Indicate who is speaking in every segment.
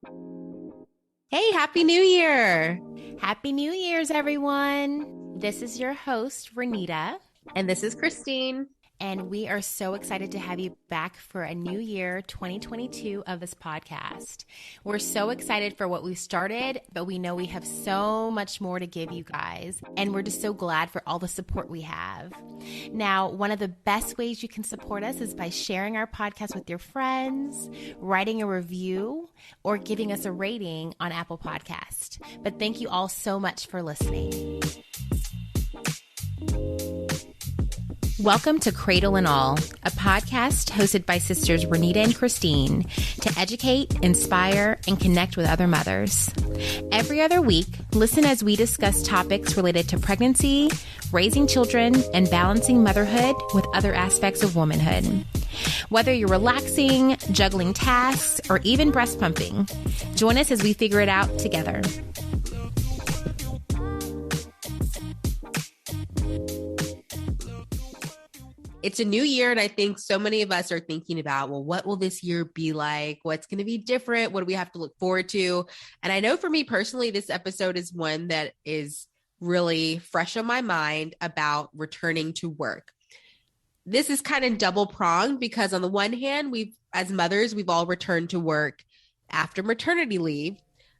Speaker 1: Hey, Happy New Year.
Speaker 2: Happy New Year's, everyone. This is your host, Renita,
Speaker 1: And this is Christine.
Speaker 2: and we are so excited to have you back for a new year, 2022, of this podcast. We're so excited for what we've started, but we know we have so much more to give you guys, and we're just so glad for all the support we have. Now, one of the best ways you can support us is by sharing our podcast with your friends, writing a review, or giving us a rating on Apple Podcast. But thank you all so much for listening. Welcome to Cradle and All, a podcast hosted by sisters Renita and Christine to educate, inspire, and connect with other mothers. Every other week, listen as we discuss topics related to pregnancy, raising children, and balancing motherhood with other aspects of womanhood. Whether you're relaxing, juggling tasks, or even breast pumping, join us as we figure it out together.
Speaker 1: It's a new year, and I think so many of us are thinking about, well, what will this year be like? What's going to be different? What do we have to look forward to? And I know for me personally, this episode is one that is really fresh on my mind about returning to work. This is kind of double pronged because on the one hand, as mothers, we've all returned to work after maternity leave.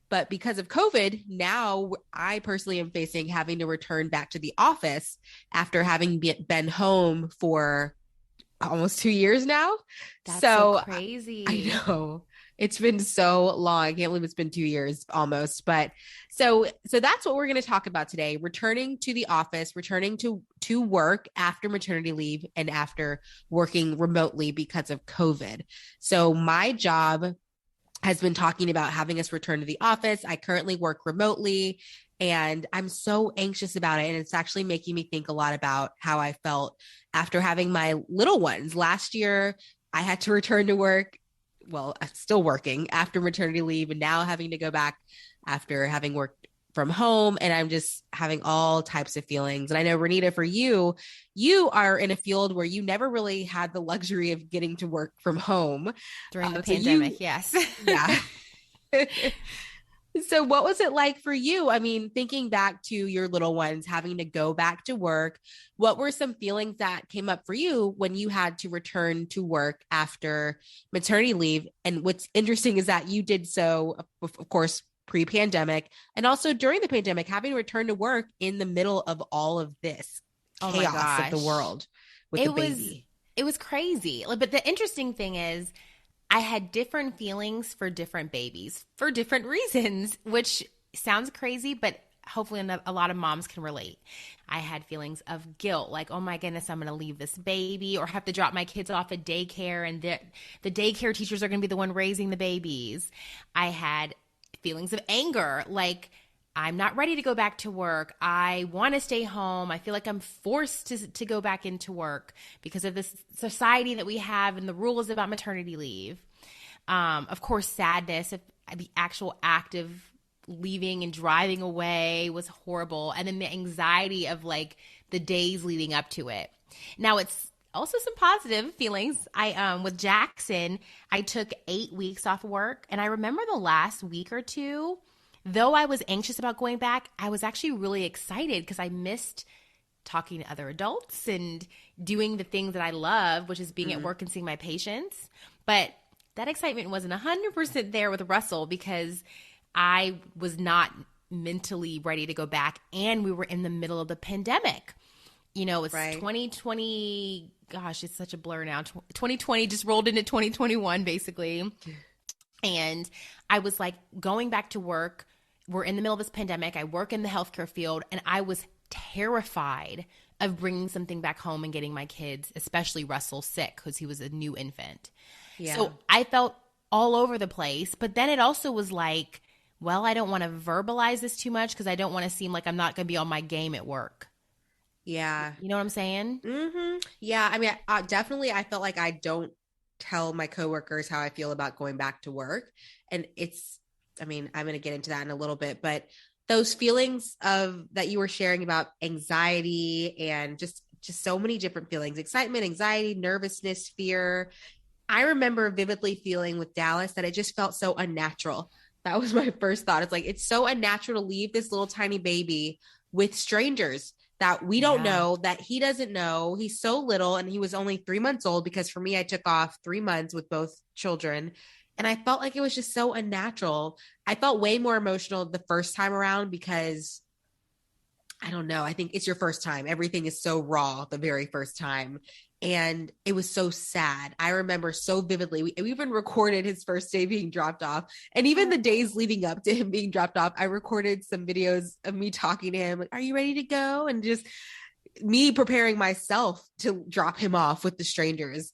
Speaker 1: But because of COVID, now I personally am facing having to return back to the office after having been home for almost 2 years now.
Speaker 2: That's
Speaker 1: so
Speaker 2: crazy.
Speaker 1: I know it's been so long. I can't believe it's been 2 years almost. But so that's what we're going to talk about today. Returning to the office, returning to work after maternity leave and after working remotely because of COVID. So my job has been talking about having us return to the office. I currently work remotely and I'm so anxious about it. And it's actually making me think a lot about how I felt after having my little ones. Last year, I had to return to work. Well, I'm still working after maternity leave and now having to go back after having worked from home. And I'm just having all types of feelings. And I know, Renita, for you are in a field where you never really had the luxury of getting to work from home.
Speaker 2: During the pandemic, yes.
Speaker 1: Yeah. So what was it like for you? I mean, thinking back to your little ones having to go back to work, what were some feelings that came up for you when you had to return to work after maternity leave? And what's interesting is that you did so, of course, pre-pandemic and also during the pandemic, having to return to work in the middle of all of this chaos of the world with the baby.
Speaker 2: It was crazy. But the interesting thing is I had different feelings for different babies for different reasons, which sounds crazy, but hopefully a lot of moms can relate. I had feelings of guilt, like, oh my goodness, I'm going to leave this baby or have to drop my kids off at daycare and the daycare teachers are going to be the one raising the babies. I had feelings of anger, like I'm not ready to go back to work. I want to stay home. I feel like I'm forced to go back into work because of this society that we have and the rules about maternity leave. Of course, sadness, if the actual act of leaving and driving away was horrible. And then the anxiety of like the days leading up to it. Now it's also some positive feelings. With Jackson, I took 8 weeks off work. And I remember the last week or two, though I was anxious about going back, I was actually really excited because I missed talking to other adults and doing the things that I love, which is being at work and seeing my patients. But that excitement wasn't 100% there with Russell because I was not mentally ready to go back. And we were in the middle of the pandemic. You know, it's right. 2020. Gosh, it's such a blur now. 2020 just rolled into 2021, basically. And I was like going back to work. We're in the middle of this pandemic. I work in the healthcare field, and I was terrified of bringing something back home and getting my kids, especially Russell, sick because he was a new infant. Yeah. So I felt all over the place. But then it also was like, well, I don't want to verbalize this too much because I don't want to seem like I'm not going to be on my game at work.
Speaker 1: Yeah.
Speaker 2: You know what I'm saying?
Speaker 1: Mm-hmm. Yeah. I mean, definitely, I felt like I don't tell my coworkers how I feel about going back to work. And I'm going to get into that in a little bit, but those feelings that you were sharing about anxiety and just so many different feelings, excitement, anxiety, nervousness, fear. I remember vividly feeling with Dallas that it just felt so unnatural. That was my first thought. It's like, it's so unnatural to leave this little tiny baby with strangers that we don't
Speaker 2: Yeah.
Speaker 1: know, that he doesn't know. He's so little, and he was only 3 months old, because for me, I took off 3 months with both children. And I felt like it was just so unnatural. I felt way more emotional the first time around because I don't know. I think it's your first time. Everything is so raw the very first time. And it was so sad. I remember so vividly. We even recorded his first day being dropped off. And even the days leading up to him being dropped off, I recorded some videos of me talking to him, like, are you ready to go? And just me preparing myself to drop him off with the strangers.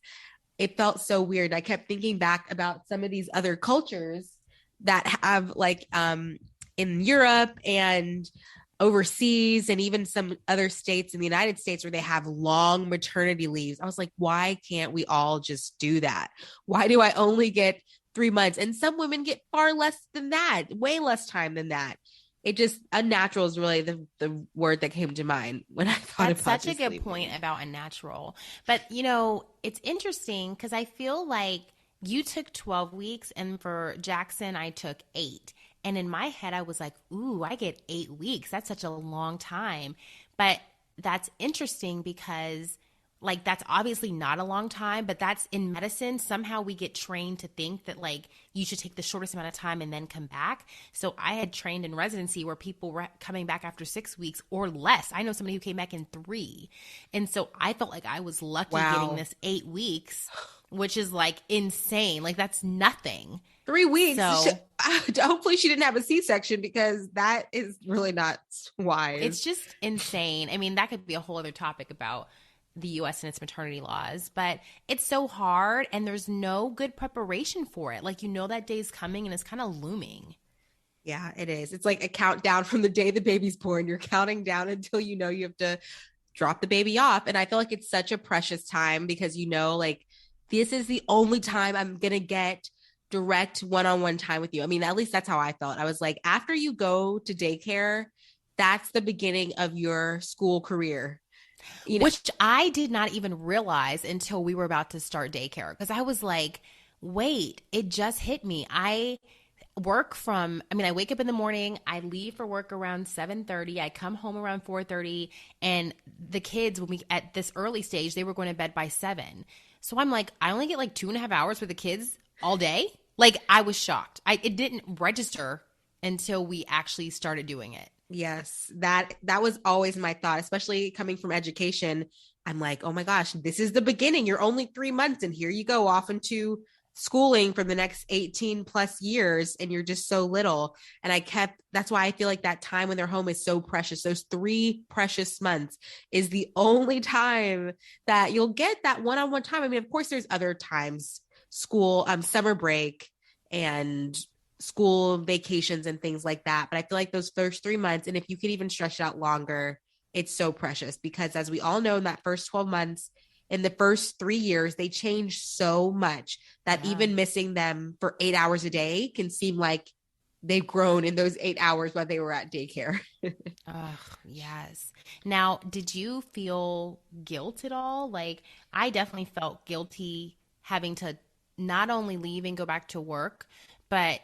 Speaker 1: It felt so weird. I kept thinking back about some of these other cultures that have, like, in Europe and overseas, and even some other states in the United States where they have long maternity leaves. I was like, why can't we all just do that? Why do I only get 3 months? And some women get far less than that, way less time than that. It just, unnatural is really the word that came to mind when I thought
Speaker 2: That's
Speaker 1: about
Speaker 2: such a
Speaker 1: this
Speaker 2: good
Speaker 1: leaving.
Speaker 2: point about unnatural. But, it's interesting because I feel like you took 12 weeks, and for Jackson, I took 8. And in my head, I was like, ooh, I get 8 weeks. That's such a long time. But that's interesting because, like, that's obviously not a long time, but that's in medicine. Somehow we get trained to think that, like, you should take the shortest amount of time and then come back. So I had trained in residency where people were coming back after 6 weeks or less. I know somebody who came back in 3. And so I felt like I was lucky getting
Speaker 1: Wow.
Speaker 2: this 8 weeks, which is like insane. Like, that's nothing.
Speaker 1: 3 weeks.
Speaker 2: So
Speaker 1: Hopefully she didn't have a C-section, because that is really not
Speaker 2: it's
Speaker 1: wise.
Speaker 2: just insane. I mean, that could be a whole other topic about the US and its maternity laws, but it's so hard and there's no good preparation for it. Like, that day's coming and it's kind of looming.
Speaker 1: Yeah, it is. It's like a countdown from the day the baby's born. You're counting down until you have to drop the baby off. And I feel like it's such a precious time, because like, this is the only time I'm going to get direct one-on-one time with you. I mean, at least that's how I felt. I was like, after you go to daycare, that's the beginning of your school career. You know,
Speaker 2: Which I did not even realize until we were about to start daycare, because I was like, wait, it just hit me. I wake up in the morning, I leave for work around 7:30, I come home around 4:30, and the kids, when we at this early stage, they were going to bed by 7. So I'm like, I only get like 2.5 hours with the kids all day. Like, I was shocked. It didn't register until we actually started doing it.
Speaker 1: yes, that was always my thought, especially coming from education. I'm like, oh my gosh, this is the beginning. You're only 3 months, and here you go off into schooling for the next 18 plus years, and you're just so little. And that's why I feel like that time when they're home is so precious. Those 3 precious months is the only time that you'll get that one-on-one time. I mean, of course, there's other times, school, summer break, and school vacations and things like that. But I feel like those first 3 months, and if you could even stretch it out longer, it's so precious, because as we all know, in that first 12 months, in the first 3 years, they change so much that
Speaker 2: Yeah.
Speaker 1: even missing them for 8 hours a day can seem like they've grown in those 8 hours while they were at daycare.
Speaker 2: Ugh, yes. Now, did you feel guilt at all? Like, I definitely felt guilty having to not only leave and go back to work, but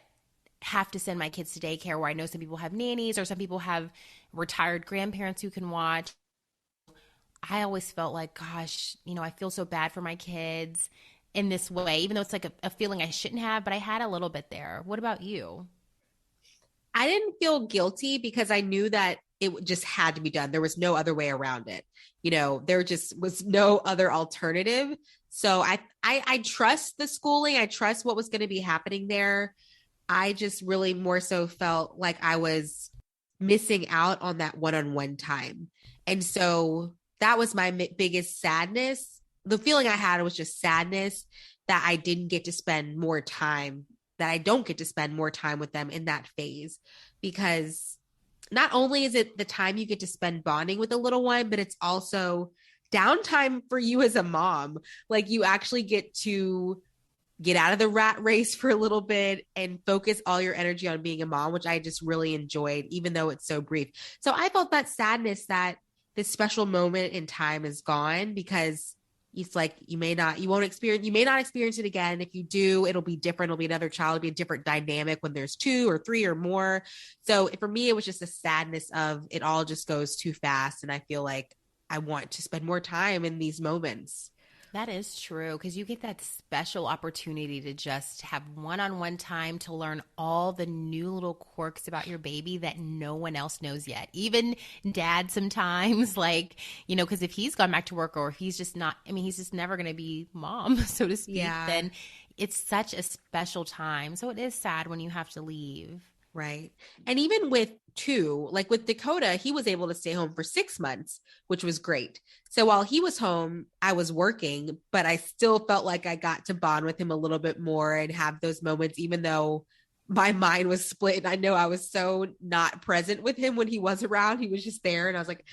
Speaker 2: have to send my kids to daycare, where I know some people have nannies or some people have retired grandparents who can watch. I always felt like, gosh, I feel so bad for my kids in this way, even though it's like a feeling I shouldn't have, but I had a little bit there. What about you?
Speaker 1: I didn't feel guilty, because I knew that it just had to be done. There was no other way around it. There just was no other alternative. So I trust the schooling. I trust what was going to be happening there. I just really more so felt like I was missing out on that one-on-one time. And so that was my biggest sadness. The feeling I had was just sadness that I didn't get to spend more time, that I don't get to spend more time with them in that phase. Because not only is it the time you get to spend bonding with a little one, but it's also downtime for you as a mom. Like, you actually get to get out of the rat race for a little bit and focus all your energy on being a mom, which I just really enjoyed, even though it's so brief. So I felt that sadness that this special moment in time is gone, because it's like you may not experience it again. If you do, it'll be different. It'll be another child. It'll be a different dynamic when there's two or three or more. So for me, it was just a sadness of it all just goes too fast. And I feel like I want to spend more time in these moments.
Speaker 2: That is true because you get that special opportunity to just have one on one time to learn all the new little quirks about your baby that no one else knows yet. Even dad sometimes, like, because if he's gone back to work or if he's just not, I mean, he's just never going to be mom, so to speak,
Speaker 1: Yeah.
Speaker 2: then it's such a special time. So it is sad when you have to leave.
Speaker 1: Right. And even with two, like with Dakota, he was able to stay home for 6 months, which was great. So while he was home, I was working, but I still felt like I got to bond with him a little bit more and have those moments, even though my mind was split. And I know I was so not present with him when he was around. He was just there. And I was like,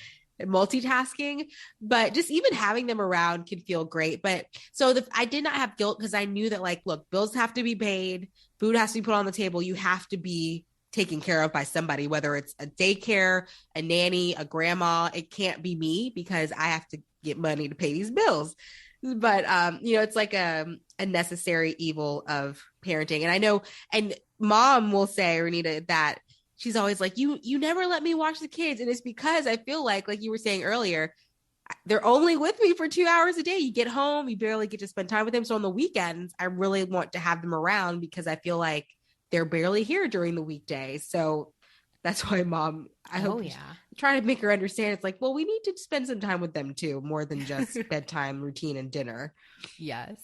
Speaker 1: multitasking, but just even having them around can feel great. But so I did not have guilt because I knew that, like, look, bills have to be paid, food has to be put on the table, you have to be taken care of by somebody, whether it's a daycare, a nanny, a grandma. It can't be me because I have to get money to pay these bills. But it's like a necessary evil of parenting. And I know, and mom will say, Renita, that she's always like, you never let me watch the kids. And it's because I feel like you were saying earlier, they're only with me for 2 hours a day. You get home, you barely get to spend time with them. So on the weekends, I really want to have them around because I feel like they're barely here during the weekday. So that's why mom, I hope, try to make her understand. It's like, well, we need to spend some time with them too, more than just bedtime routine and dinner.
Speaker 2: Yes.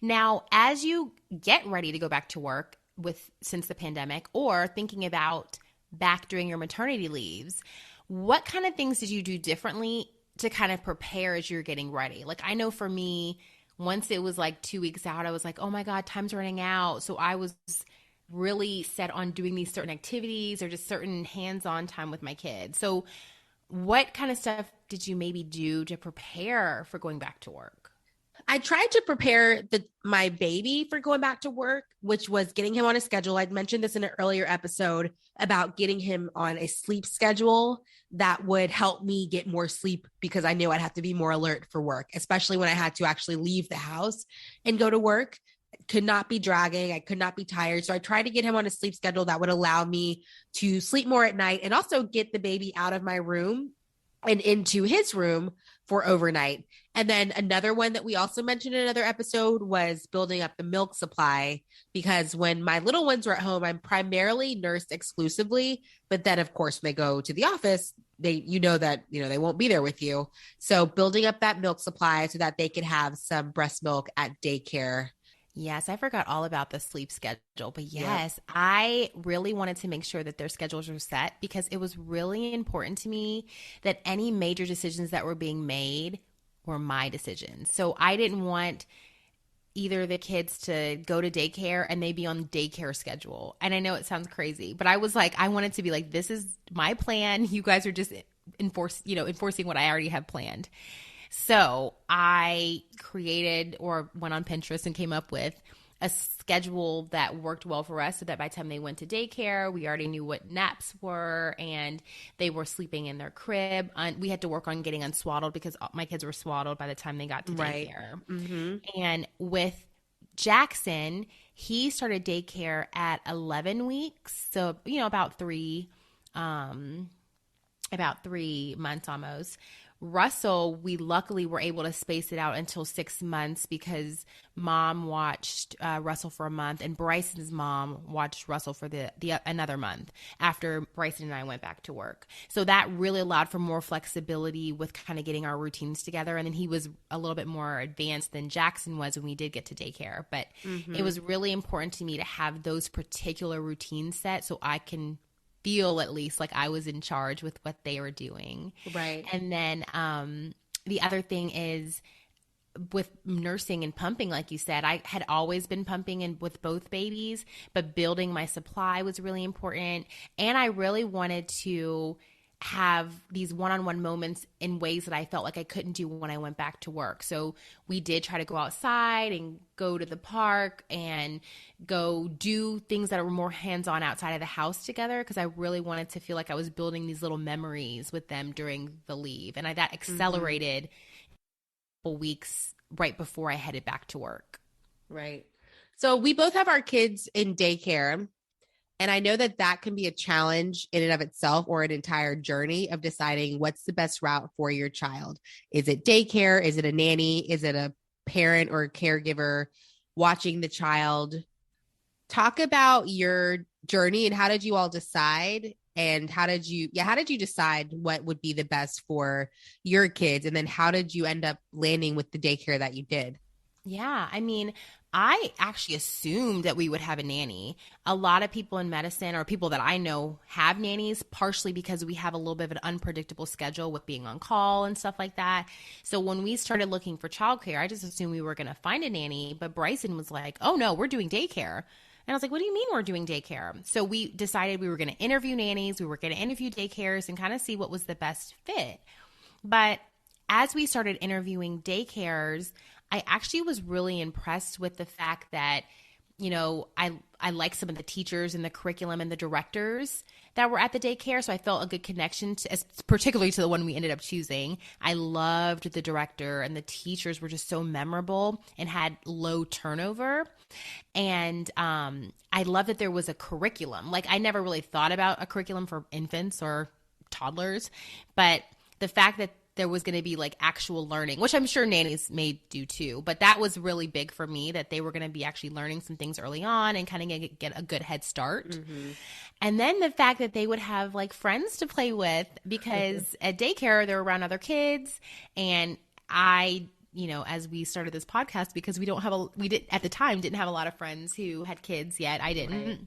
Speaker 2: Now, as you get ready to go back to work since the pandemic, or thinking about back during your maternity leaves, what kind of things did you do differently to kind of prepare as you're getting ready? Like, I know for me, once it was like 2 weeks out, I was like, oh my God, time's running out. So I was really set on doing these certain activities or just certain hands-on time with my kids. So what kind of stuff did you maybe do to prepare for going back to work?
Speaker 1: I tried to prepare my baby for going back to work, which was getting him on a schedule. I'd mentioned this in an earlier episode about getting him on a sleep schedule that would help me get more sleep because I knew I'd have to be more alert for work, especially when I had to actually leave the house and go to work. Could not be dragging. I could not be tired. So I tried to get him on a sleep schedule that would allow me to sleep more at night and also get the baby out of my room and into his room for overnight. And then another one that we also mentioned in another episode was building up the milk supply, because when my little ones were at home, I'm primarily nursed exclusively. But then, of course, when they go to the office, they won't be there with you. So building up that milk supply so that they could have some breast milk at daycare.
Speaker 2: Yes, I forgot all about the sleep schedule. But yes, I really wanted to make sure that their schedules were set because it was really important to me that any major decisions that were being made were my decisions. So I didn't want either the kids to go to daycare and they be on daycare schedule. And I know it sounds crazy, but I was like, I wanted to be like, this is my plan. You guys are just enforcing what I already have planned. So I created or went on Pinterest and came up with a schedule that worked well for us so that by the time they went to daycare, we already knew what naps were and they were sleeping in their crib. We had to work on getting unswaddled because my kids were swaddled by the time they got to daycare.
Speaker 1: Right. Mm-hmm.
Speaker 2: And with Jackson, he started daycare at 11 weeks. So, about 3 months almost. Russell, we luckily were able to space it out until 6 months because mom watched Russell for a month and Bryson's mom watched Russell for the another month after Bryson and I went back to work. So that really allowed for more flexibility with kind of getting our routines together. And then he was a little bit more advanced than Jackson was when we did get to daycare. But it was really important to me to have those particular routines set so I can feel at least like I was in charge with what they were doing.
Speaker 1: Right.
Speaker 2: And then the other thing is with nursing and pumping, like you said, I had always been pumping with both babies, but building my supply was really important. And I really wanted to have these one-on-one moments in ways that I felt like I couldn't do when I went back to work. So we did try to go outside and go to the park and go do things that were more hands-on outside of the house together because I really wanted to feel like I was building these little memories with them during the leave. And that accelerated weeks right before I headed back to work.
Speaker 1: Right. So we both have our kids in daycare. And I know that that can be a challenge in and of itself, or an entire journey of deciding what's the best route for your child. Is it daycare? Is it a nanny? Is it a parent or a caregiver watching the child? Talk about your journey and how did you all decide? And how did you decide what would be the best for your kids? And then how did you end up landing with the daycare that you did?
Speaker 2: Yeah, I mean, I actually assumed that we would have a nanny. A lot of people in medicine, or people that I know, have nannies, partially because we have a little bit of an unpredictable schedule with being on call and stuff like that. So when we started looking for childcare, I just assumed we were going to find a nanny. But Bryson was like, "Oh no, we're doing daycare." And I was like, "What do you mean we're doing daycare?" So we decided we were going to interview nannies, we were going to interview daycares, and kind of see what was the best fit. But as we started interviewing daycares, I actually was really impressed with the fact that, I like some of the teachers and the curriculum and the directors that were at the daycare. So I felt a good connection particularly to the one we ended up choosing. I loved the director, and the teachers were just so memorable and had low turnover. And I love that there was a curriculum. Like, I never really thought about a curriculum for infants or toddlers, but the fact that there was going to be like actual learning, which I'm sure nannies may do too. But that was really big for me, that they were going to be actually learning some things early on and kind of get a good head start. Mm-hmm. And then the fact that they would have like friends to play with, because at daycare, they're around other kids. And as we started this podcast, because at the time didn't have a lot of friends who had kids yet. I didn't. Right.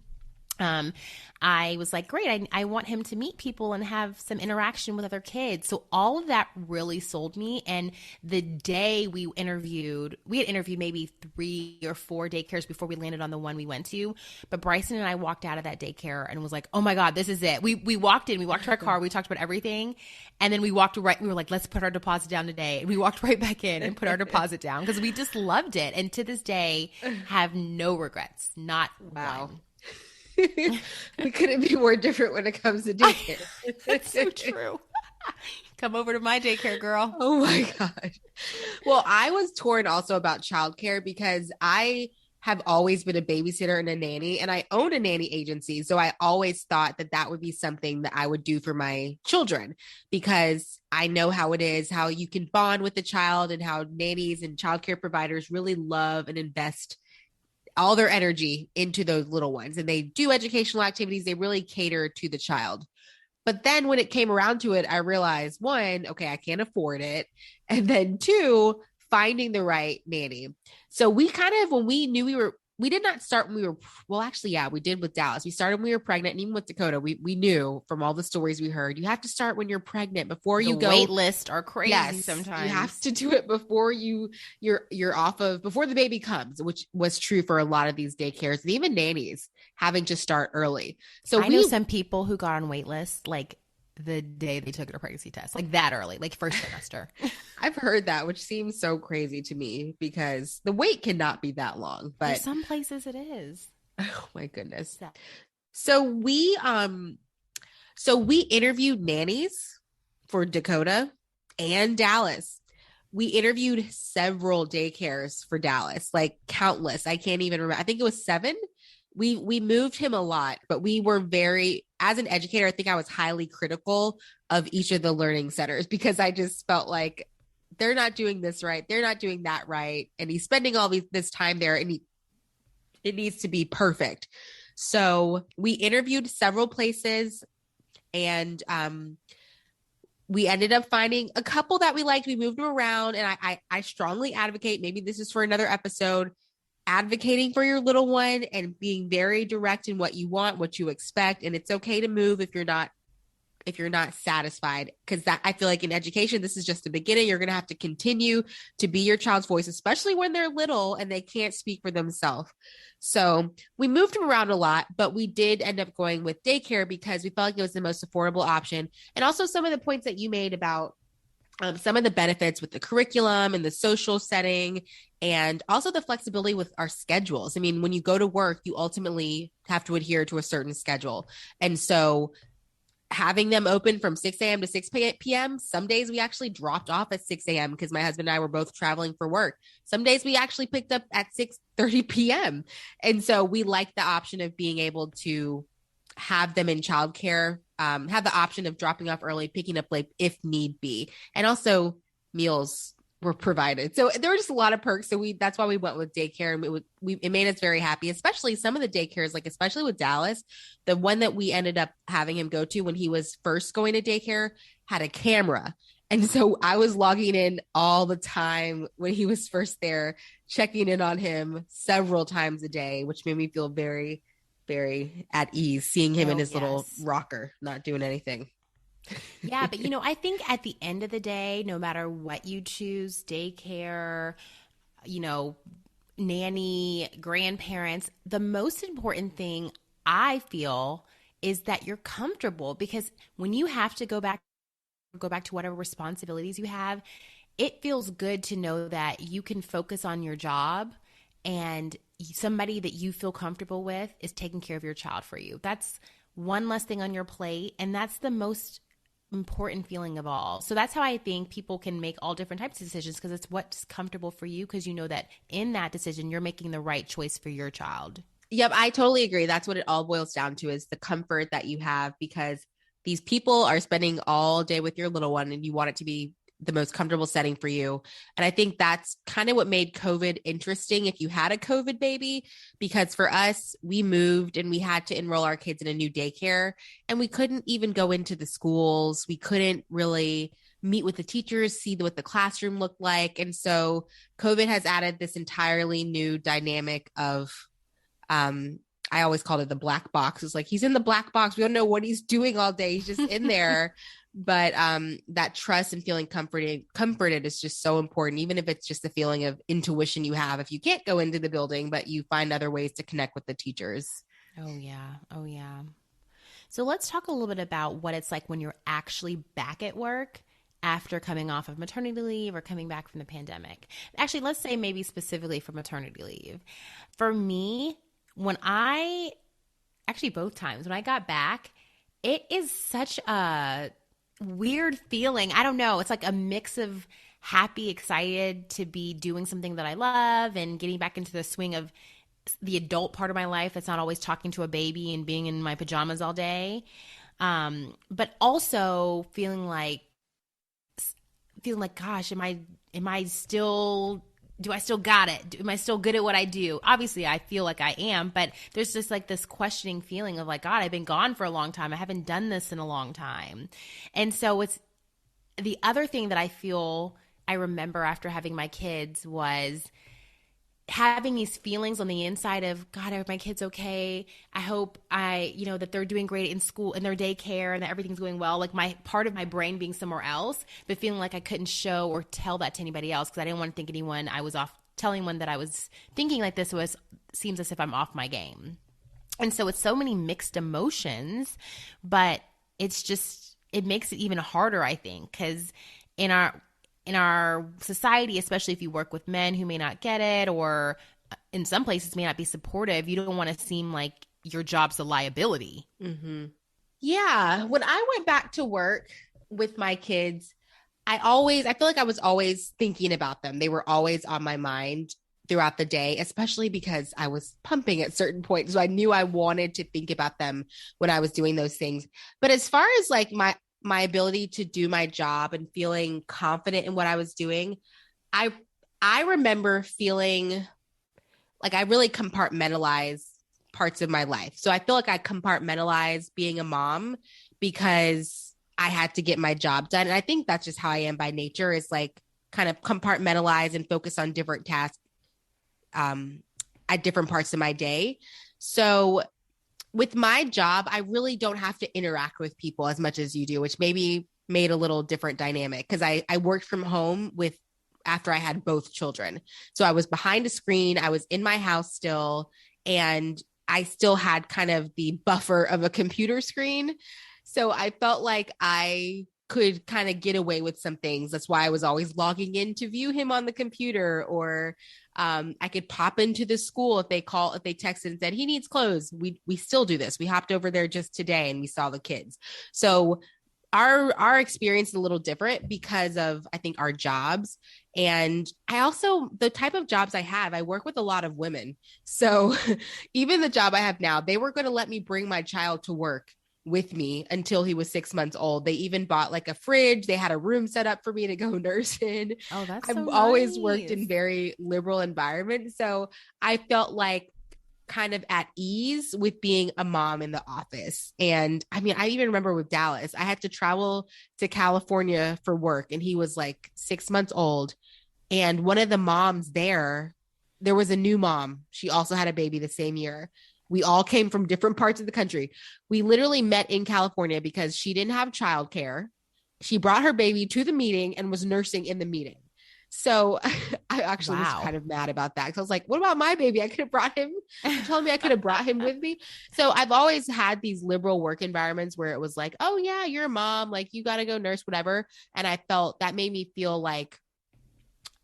Speaker 2: I was like, great, I want him to meet people and have some interaction with other kids. So all of that really sold me. And the day we had interviewed maybe 3 or 4 daycares before we landed on the one we went to. But Bryson and I walked out of that daycare and was like, oh my God, this is it. We walked in, we walked to our car, we talked about everything. And then we were like, let's put our deposit down today. And we walked right back in and put our deposit down because we just loved it. And to this day, have no regrets, not one.
Speaker 1: We couldn't be more different when it comes to daycare.
Speaker 2: That's so true. Come over to my daycare, girl.
Speaker 1: Oh my God. Well, I was torn also about childcare because I have always been a babysitter and a nanny, and I own a nanny agency. So I always thought that that would be something that I would do for my children, because I know how it is, how you can bond with the child, and how nannies and childcare providers really love and invest all their energy into those little ones. And they do educational activities. They really cater to the child. But then when it came around to it, I realized, 1, okay, I can't afford it. And then 2, finding the right nanny. So we kind of, when we knew we did not start when we were, well, actually, yeah, we did with Dallas. We started when we were pregnant, and even with Dakota, we knew from all the stories we heard, you have to start when you're pregnant before you go.
Speaker 2: Wait lists are crazy sometimes.
Speaker 1: You have to do it before you're off of, before the baby comes, which was true for a lot of these daycares and even nannies having to start early. So
Speaker 2: I know some people who got on wait lists like the day they took their pregnancy test, like that early, like first semester.
Speaker 1: I've heard that, which seems so crazy to me because the wait cannot be that long, but
Speaker 2: for some places it is.
Speaker 1: Oh my goodness. So we interviewed nannies for Dakota and Dallas. We interviewed several daycares for Dallas, like countless. I can't even remember. I think it was 7. We moved him a lot, but we were as an educator, I think I was highly critical of each of the learning centers because I just felt like they're not doing this right. They're not doing that right. And he's spending all this time there, and it needs to be perfect. So we interviewed several places, and we ended up finding a couple that we liked. We moved them around, and I strongly advocate, maybe this is for another episode, advocating for your little one and being very direct in what you want, what you expect. And it's okay to move if you're not satisfied, because that, I feel like in education, this is just the beginning. You're going to have to continue to be your child's voice, especially when they're little and they can't speak for themselves. So we moved them around a lot, but we did end up going with daycare because we felt like it was the most affordable option. And also some of the points that you made about some of the benefits with the curriculum and the social setting, and also the flexibility with our schedules. I mean, when you go to work, you ultimately have to adhere to a certain schedule. And so having them open from 6 a.m. to 6 p.m. Some days we actually dropped off at 6 a.m. because my husband and I were both traveling for work. Some days we actually picked up at 6:30 p.m. And so we like the option of being able to have them in childcare, have the option of dropping off early, picking up late if need be. And also meals were provided. So there were just a lot of perks. So that's why we went with daycare, and it made us very happy, especially some of the daycares, like especially with Dallas. The one that we ended up having him go to when he was first going to daycare had a camera. And so I was logging in all the time when he was first there, checking in on him several times a day, which made me feel very, very at ease seeing him in his little rocker, not doing anything.
Speaker 2: Yeah, but I think at the end of the day, no matter what you choose, daycare, nanny, grandparents, the most important thing I feel is that you're comfortable, because when you have to go back to whatever responsibilities you have, it feels good to know that you can focus on your job and somebody that you feel comfortable with is taking care of your child for you. That's one less thing on your plate, and that's the most important feeling of all. So that's how I think people can make all different types of decisions, because it's what's comfortable for you, because you know that in that decision you're making the right choice for your child.
Speaker 1: Yep, I totally agree. That's what it all boils down to, is the comfort that you have, because these people are spending all day with your little one and you want it to be the most comfortable setting for you. And I think that's kind of what made COVID interesting if you had a COVID baby, because for us, we moved and we had to enroll our kids in a new daycare, and we couldn't even go into the schools. We couldn't really meet with the teachers, see what the classroom looked like. And so COVID has added this entirely new dynamic of, I always called it the black box. It's like, he's in the black box. We don't know what he's doing all day. He's just in there. But that trust and feeling comforted is just so important, even if it's just the feeling of intuition you have if you can't go into the building, but you find other ways to connect with the teachers.
Speaker 2: Oh, yeah. Oh, yeah. So let's talk a little bit about what it's like when you're actually back at work after coming off of maternity leave or coming back from the pandemic. Actually, let's say maybe specifically for maternity leave. For me, both times when I got back, it is such a weird feeling. I don't know. It's like a mix of happy, excited to be doing something that I love and getting back into the swing of the adult part of my life that's not always talking to a baby and being in my pajamas all day. But also feeling like, gosh, am I still, do I still got it? Am I still good at what I do? Obviously, I feel like I am, but there's just like this questioning feeling of like, God, I've been gone for a long time. I haven't done this in a long time. And so it's the other thing that I remember after having my kids was having these feelings on the inside of, God, are my kids okay? I hope that they're doing great in school, in their daycare, and that everything's going well. Like my part of my brain being somewhere else, but feeling like I couldn't show or tell that to anybody else, because I didn't want to think I was off telling anyone that I was thinking like this seems as if I'm off my game. And so it's so many mixed emotions, but it makes it even harder, I think, because in our society, especially if you work with men who may not get it, or in some places may not be supportive, you don't want to seem like your job's a liability.
Speaker 1: Mm-hmm. Yeah. When I went back to work with my kids, I feel like I was always thinking about them. They were always on my mind throughout the day, especially because I was pumping at certain points. So I knew I wanted to think about them when I was doing those things. But as far as like my ability to do my job and feeling confident in what I was doing, I remember feeling like I really compartmentalized parts of my life. So I feel like I compartmentalized being a mom because I had to get my job done. And I think that's just how I am by nature, is like kind of compartmentalize and focus on different tasks at different parts of my day. So with my job, I really don't have to interact with people as much as you do, which maybe made a little different dynamic, because I worked from home after I had both children. So I was behind a screen, I was in my house still, and I still had kind of the buffer of a computer screen. So I felt like I could kind of get away with some things. That's why I was always logging in to view him on the computer, or I could pop into the school if they texted and said he needs clothes. We still do this. We hopped over there just today and we saw the kids. So our experience is a little different because of, I think, our jobs. And I also, the type of jobs I have, I work with a lot of women. So even the job I have now, they were going to let me bring my child to work with me until he was 6 months old. They even bought like a fridge. They had a room set up for me to go nurse in.
Speaker 2: Oh, that's
Speaker 1: I've
Speaker 2: so
Speaker 1: always worked
Speaker 2: nice.
Speaker 1: in very liberal environments. So I felt like kind of at ease with being a mom in the office. And I mean, I even remember with Dallas, I had to travel to California for work and he was like 6 months old. And one of the moms there was a new mom. She also had a baby the same year. We all came from different parts of the country. We literally met in California because she didn't have childcare. She brought her baby to the meeting and was nursing in the meeting. So I actually was
Speaker 2: Wow.
Speaker 1: kind of mad about that. Cause I was like, what about my baby? I could have brought him. You told me I could have brought him with me. So I've always had these liberal work environments where it was like, oh yeah, you're a mom. Like you got to go nurse, whatever. And I felt that made me feel like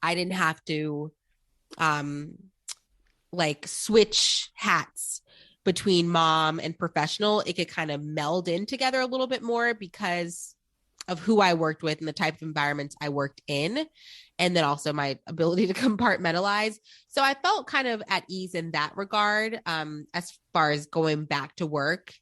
Speaker 1: I didn't have to, um, like switch hats between mom and professional. It could kind of meld in together a little bit more because of who I worked with and the type of environments I worked in, and then also my ability to compartmentalize. So I felt kind of at ease in that regard, as far as going back to work.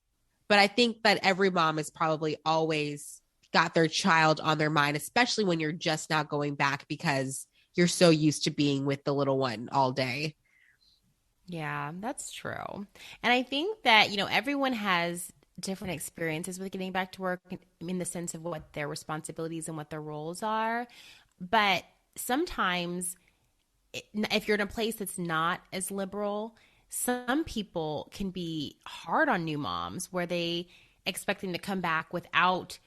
Speaker 1: But I think that every mom has probably always got their child on their mind, especially when you're just not going back because you're so used to being with the little one all day.
Speaker 2: Yeah, that's true. And I think that, everyone has different experiences with getting back to work in the sense of what their responsibilities and what their roles are. But sometimes, if you're in a place that's not as liberal, some people can be hard on new moms where they expect them to come back without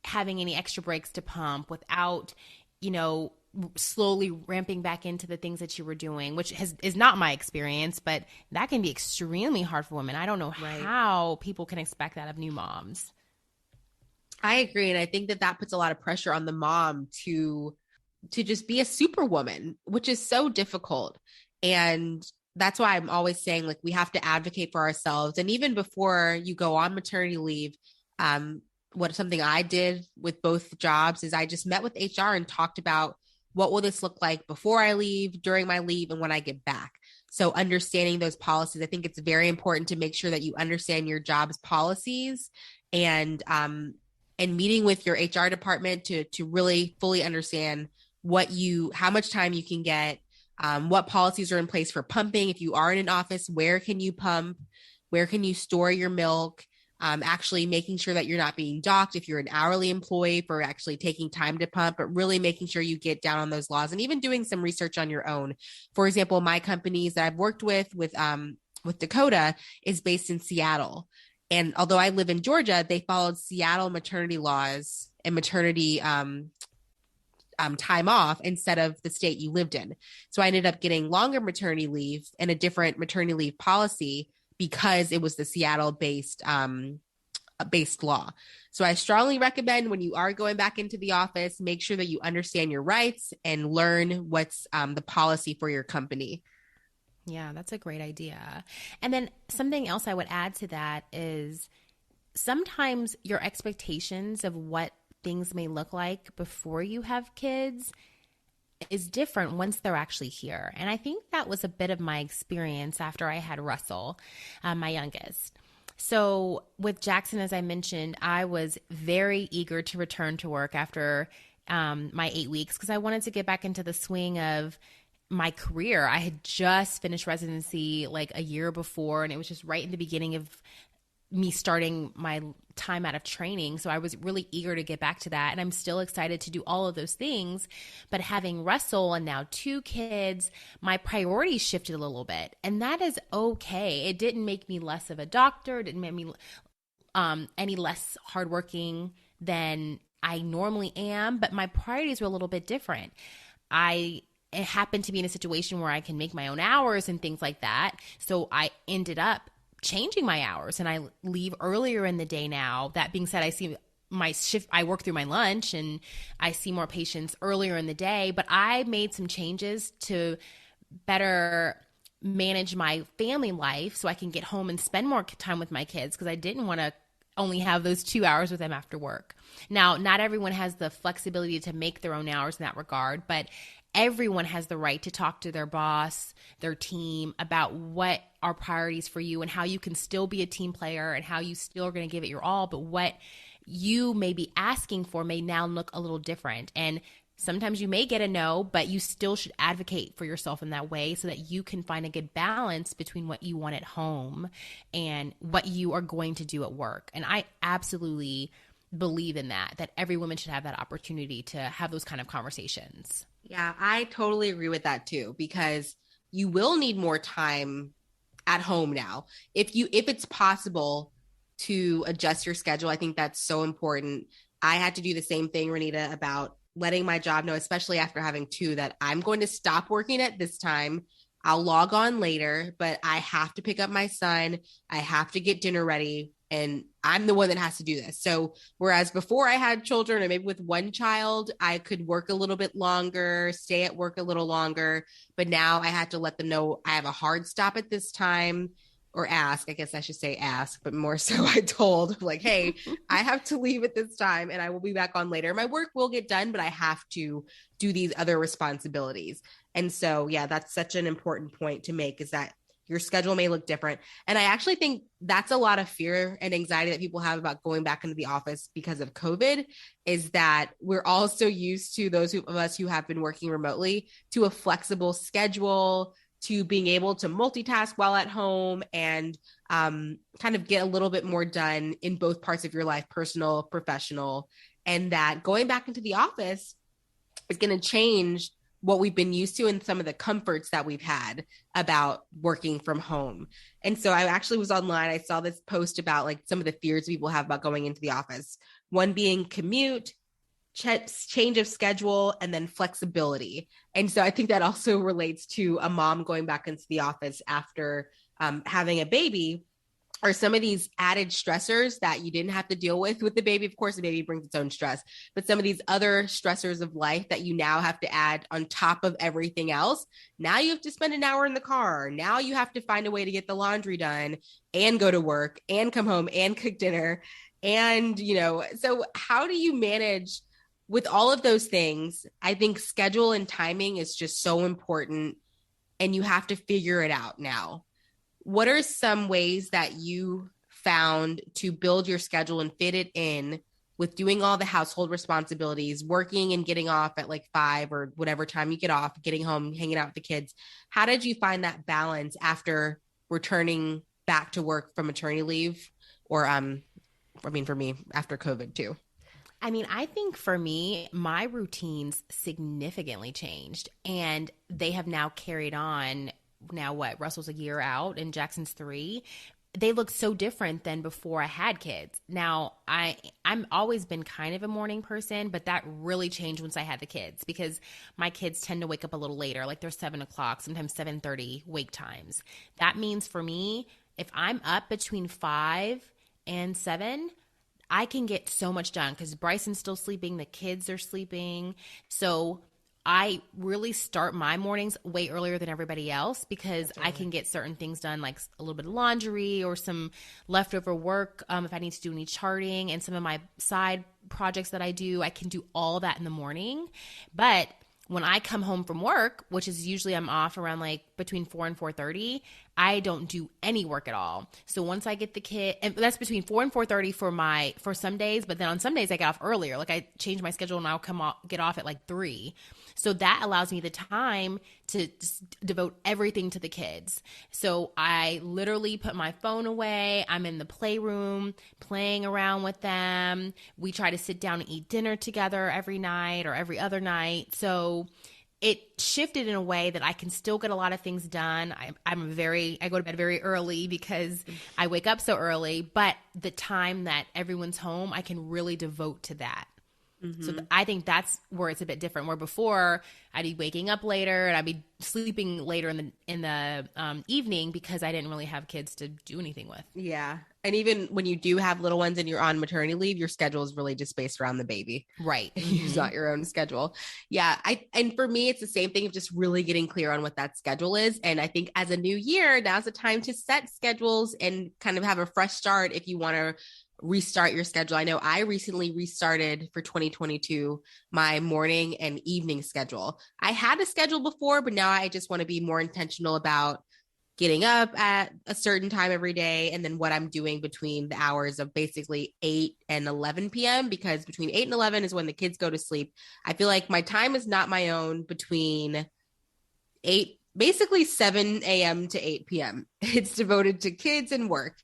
Speaker 2: having any extra breaks to pump, without, you know, slowly ramping back into the things that you were doing, which is not my experience, but that can be extremely hard for women. I don't know
Speaker 1: Right.
Speaker 2: how people can expect that of new moms.
Speaker 1: I agree. And I think that that puts a lot of pressure on the mom to just be a superwoman, which is so difficult. And that's why I'm always saying, like, we have to advocate for ourselves. And even before you go on maternity leave, what something I did with both jobs is I just met with HR and talked about what will this look like before I leave, during my leave, and when I get back. So understanding those policies, I think it's very important to make sure that you understand your job's policies, and meeting with your HR department to really fully understand how much time you can get, what policies are in place for pumping. If you are in an office, where can you pump? Where can you store your milk? Actually making sure that you're not being docked if you're an hourly employee for actually taking time to pump, but really making sure you get down on those laws and even doing some research on your own. For example, my companies that I've worked with Dakota is based in Seattle. And although I live in Georgia, they followed Seattle maternity laws and maternity time off instead of the state you lived in. So I ended up getting longer maternity leave and a different maternity leave policy because it was the Seattle based law. So I strongly recommend when you are going back into the office, make sure that you understand your rights and learn what's the policy for your company.
Speaker 2: Yeah, that's a great idea. And then something else I would add to that is sometimes your expectations of what things may look like before you have kids is different once they're actually here. And I think that was a bit of my experience after I had Russell, my youngest. So with Jackson, as I mentioned, I was very eager to return to work after my 8 weeks because I wanted to get back into the swing of my career. I had just finished residency like a year before, and it was just right in the beginning of me starting my time out of training. So I was really eager to get back to that. And I'm still excited to do all of those things. But having Russell and now 2 kids, my priorities shifted a little bit. And that is okay. It didn't make me less of a doctor. It didn't make me any less hardworking than I normally am. But my priorities were a little bit different. It happened to be in a situation where I can make my own hours and things like that. So I ended up changing my hours and I leave earlier in the day now. That being said, I see my shift, I work through my lunch and I see more patients earlier in the day, but I made some changes to better manage my family life so I can get home and spend more time with my kids, because I didn't want to only have those 2 hours with them after work. Now, not everyone has the flexibility to make their own hours in that regard, but everyone has the right to talk to their boss, their team, about what are priorities for you and how you can still be a team player and how you still are going to give it your all, but what you may be asking for may now look a little different. And sometimes you may get a no, but you still should advocate for yourself in that way so that you can find a good balance between what you want at home and what you are going to do at work. And I absolutely believe in that every woman should have that opportunity to have those kind of conversations.
Speaker 1: Yeah, I totally agree with that too, because you will need more time at home now. If it's possible to adjust your schedule, I think that's so important. I had to do the same thing, Renita, about letting my job know, especially after having two, that I'm going to stop working at this time. I'll log on later, but I have to pick up my son. I have to get dinner ready. And I'm the one that has to do this. So whereas before I had children, or maybe with one child, I could work a little bit longer, stay at work a little longer. But now I have to let them know I have a hard stop at this time, or ask, I guess I should say ask, but more so I told, like, hey, I have to leave at this time and I will be back on later. My work will get done, but I have to do these other responsibilities. And so, yeah, that's such an important point to make, is that your schedule may look different. And I actually think that's a lot of fear and anxiety that people have about going back into the office because of COVID, is that we're all so used to, those of us who have been working remotely, to a flexible schedule, to being able to multitask while at home and kind of get a little bit more done in both parts of your life, personal, professional, and that going back into the office is going to change what we've been used to and some of the comforts that we've had about working from home. And so I actually was online. I saw this post about like some of the fears people have about going into the office. One being commute, change of schedule, and then flexibility. And so I think that also relates to a mom going back into the office after having a baby, are some of these added stressors that you didn't have to deal with the baby. Of course, the baby brings its own stress, but some of these other stressors of life that you now have to add on top of everything else. Now you have to spend an hour in the car. Now you have to find a way to get the laundry done and go to work and come home and cook dinner. And, so how do you manage with all of those things? I think schedule and timing is just so important, and you have to figure it out now. What are some ways that you found to build your schedule and fit it in with doing all the household responsibilities, working and getting off at like 5 or whatever time you get off, getting home, hanging out with the kids? How did you find that balance after returning back to work from maternity leave? Or, for me, after COVID too.
Speaker 2: I think for me, my routines significantly changed, and they have now carried on. Now what? Russell's a year out and Jackson's 3. They look so different than before I had kids. Now, I'm always been kind of a morning person, but that really changed once I had the kids, because my kids tend to wake up a little later, like they're 7 o'clock, sometimes 7:30 wake times. That means for me, if I'm up between 5 and 7, I can get so much done because Bryson's still sleeping, the kids are sleeping. So I really start my mornings way earlier than everybody else, because I can get certain things done, like a little bit of laundry or some leftover work. If I need to do any charting and some of my side projects that I do, I can do all that in the morning. But when I come home from work, which is usually I'm off around like between 4 and 4:30, I don't do any work at all. So once I get the kid, and that's between 4 and 4:30 for some days, but then on some days I get off earlier. Like I change my schedule and I'll get off at like 3. So that allows me the time to devote everything to the kids. So I literally put my phone away. I'm in the playroom playing around with them. We try to sit down and eat dinner together every night or every other night. So it shifted in a way that I can still get a lot of things done. I go to bed very early because I wake up so early, but the time that everyone's home, I can really devote to that. So
Speaker 1: Mm-hmm.
Speaker 2: I think that's where it's a bit different. Where before I'd be waking up later and I'd be sleeping later in the evening because I didn't really have kids to do anything with.
Speaker 1: Yeah. And even when you do have little ones and you're on maternity leave, your schedule is really just based around the baby.
Speaker 2: Right.
Speaker 1: It's not your own schedule. Yeah. And for me, it's the same thing of just really getting clear on what that schedule is. And I think as a new year, now's the time to set schedules and kind of have a fresh start if you want to restart your schedule. I know I recently restarted for 2022 my morning and evening schedule. I had a schedule before, but now I just want to be more intentional about getting up at a certain time every day and then what I'm doing between the hours of basically 8 and 11 p.m. because between 8 and 11 is when the kids go to sleep. I feel like my time is not my own between 8 basically 7 a.m. to 8 p.m. It's devoted to kids and work.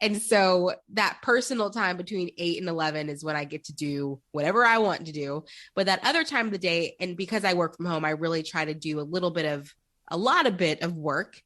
Speaker 1: And so that personal time between 8 and 11 is when I get to do whatever I want to do. But that other time of the day, and because I work from home, I really try to do a lot of work,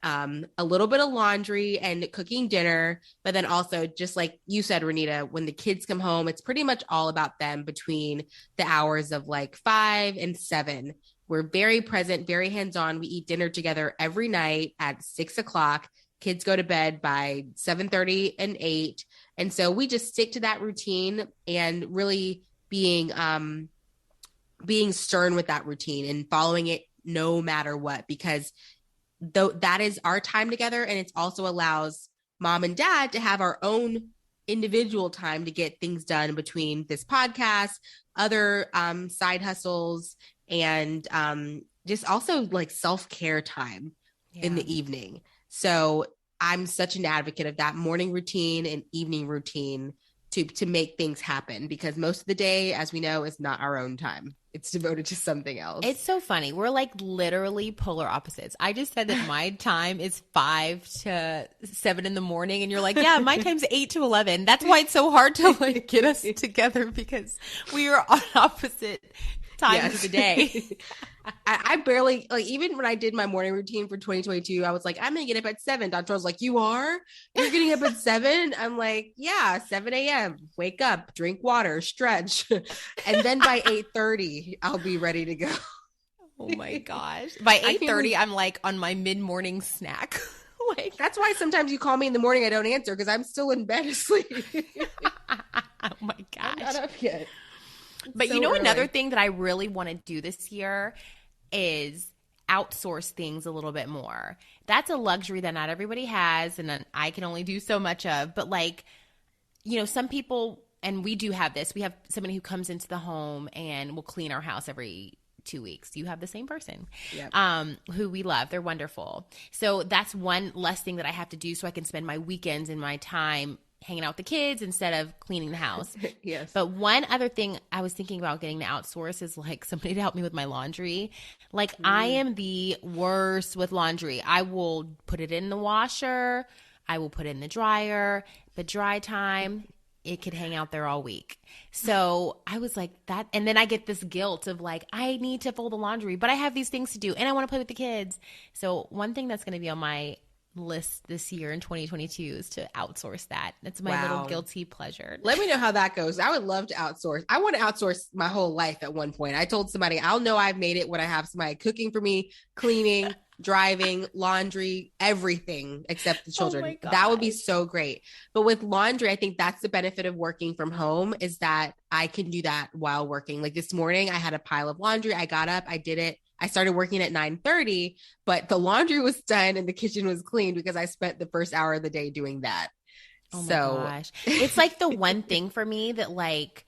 Speaker 1: a little bit of laundry and cooking dinner. But then also, just like you said, Renita, when the kids come home, it's pretty much all about them between the hours of like 5 and 7. We're very present, very hands-on. We eat dinner together every night at 6 o'clock. Kids go to bed by 7:30 and 8. And so we just stick to that routine and really being stern with that routine and following it no matter what, because though that is our time together, and it also allows mom and dad to have our own individual time to get things done between this podcast, other side hustles, and just also like self-care time in the evening. So I'm such an advocate of that morning routine and evening routine to make things happen, because most of the day, as we know, is not our own time. It's devoted to something else.
Speaker 2: It's so funny. We're like literally polar opposites. I just said that my time is 5 to 7 in the morning, and you're like, yeah, my time's 8 to 11. That's why it's so hard to like get us together, because we are on opposite times of the day.
Speaker 1: I barely, like, even when I did my morning routine for 2022, I was like, I'm gonna get up at 7. Dr. was like, you are? You're getting up at 7? I'm like, yeah, 7 a.m. Wake up, drink water, stretch. And then by 8:30, I'll be ready to go.
Speaker 2: Oh my gosh. By 8:30, I'm like on my mid-morning snack.
Speaker 1: Like, that's why sometimes you call me in the morning, I don't answer, because I'm still in bed asleep.
Speaker 2: Oh my gosh.
Speaker 1: I'm not up yet.
Speaker 2: But so another thing that I really want to do this year is outsource things a little bit more. That's a luxury that not everybody has, and I can only do so much of. But like, some people, and we do have this, we have somebody who comes into the home and will clean our house every 2 weeks. You have the same person.
Speaker 1: Yep.
Speaker 2: Who we love. They're wonderful. So that's one less thing that I have to do, so I can spend my weekends and my time hanging out with the kids instead of cleaning the house.
Speaker 1: Yes.
Speaker 2: But one other thing I was thinking about getting to outsource is like somebody to help me with my laundry. Like I am the worst with laundry. I will put it in the washer. I will put it in the dryer. But dry time, it could hang out there all week. So I was like that. And then I get this guilt of like, I need to fold the laundry, but I have these things to do and I want to play with the kids. So one thing that's going to be on my list this year in 2022 is to outsource that. That's my little guilty pleasure.
Speaker 1: Let me know how that goes. I would love to outsource. I want to outsource my whole life at one point. I told somebody, I'll know I've made it when I have somebody cooking for me, cleaning, driving, laundry, everything except the children. Oh, that would be so great. But with laundry, I think that's the benefit of working from home, is that I can do that while working. Like this morning, I had a pile of laundry. I got up, I did it. I started working at 9:30, but the laundry was done and the kitchen was clean because I spent the first hour of the day doing that.
Speaker 2: Oh my gosh. It's like the one thing for me that like,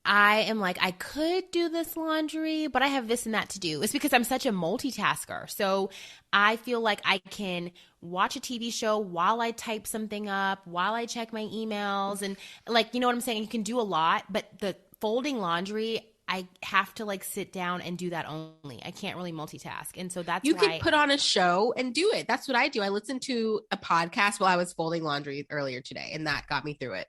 Speaker 2: I am like, I could do this laundry, but I have this and that to do. It's because I'm such a multitasker. So I feel like I can watch a TV show while I type something up, while I check my emails, and like, you know what I'm saying? You can do a lot, but the folding laundry, I have to like sit down and do that only. I can't really multitask. And so that's
Speaker 1: you could put on a show and do it. That's what I do. I listened to a podcast while I was folding laundry earlier today, and that got me through it.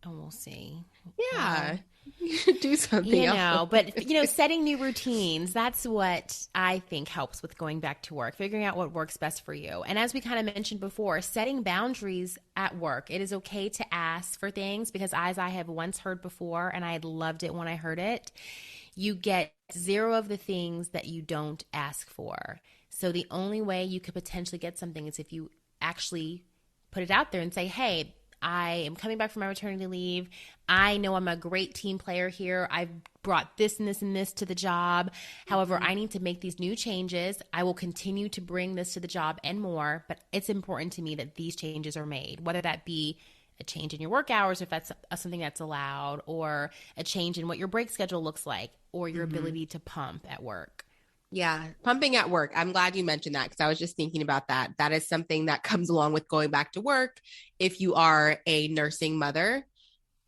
Speaker 2: And we'll see.
Speaker 1: Yeah.
Speaker 2: Well,
Speaker 1: You should do something else.
Speaker 2: but setting new routines, that's what I think helps with going back to work, figuring out what works best for you. And as we kind of mentioned before, setting boundaries at work. It is okay to ask for things because, as I have once heard before, and I had loved it when I heard it, you get zero of the things that you don't ask for. So the only way you could potentially get something is if you actually put it out there and say, hey, I am coming back from my maternity leave. I know I'm a great team player here. I've brought this and this and this to the job. However, I need to make these new changes. I will continue to bring this to the job and more, but it's important to me that these changes are made, whether that be a change in your work hours, if that's something that's allowed, or a change in what your break schedule looks like, or your ability to pump at work.
Speaker 1: Yeah, pumping at work. I'm glad you mentioned that because I was just thinking about that. That is something that comes along with going back to work if you are a nursing mother.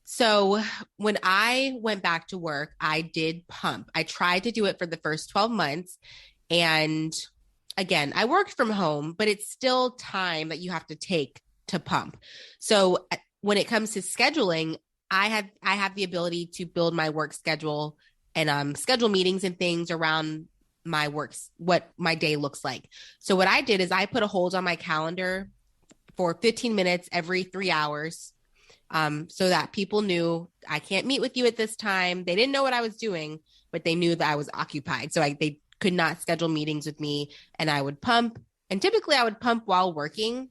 Speaker 1: So when I went back to work, I did pump. I tried to do it for the first 12 months. And again, I worked from home, but it's still time that you have to take to pump. So when it comes to scheduling, I have the ability to build my work schedule and schedule meetings and things around my works, what my day looks like. So what I did is I put a hold on my calendar for 15 minutes every 3 hours, so that people knew I can't meet with you at this time. They didn't know what I was doing, but they knew that I was occupied. So they could not schedule meetings with me, and I would pump. And typically I would pump while working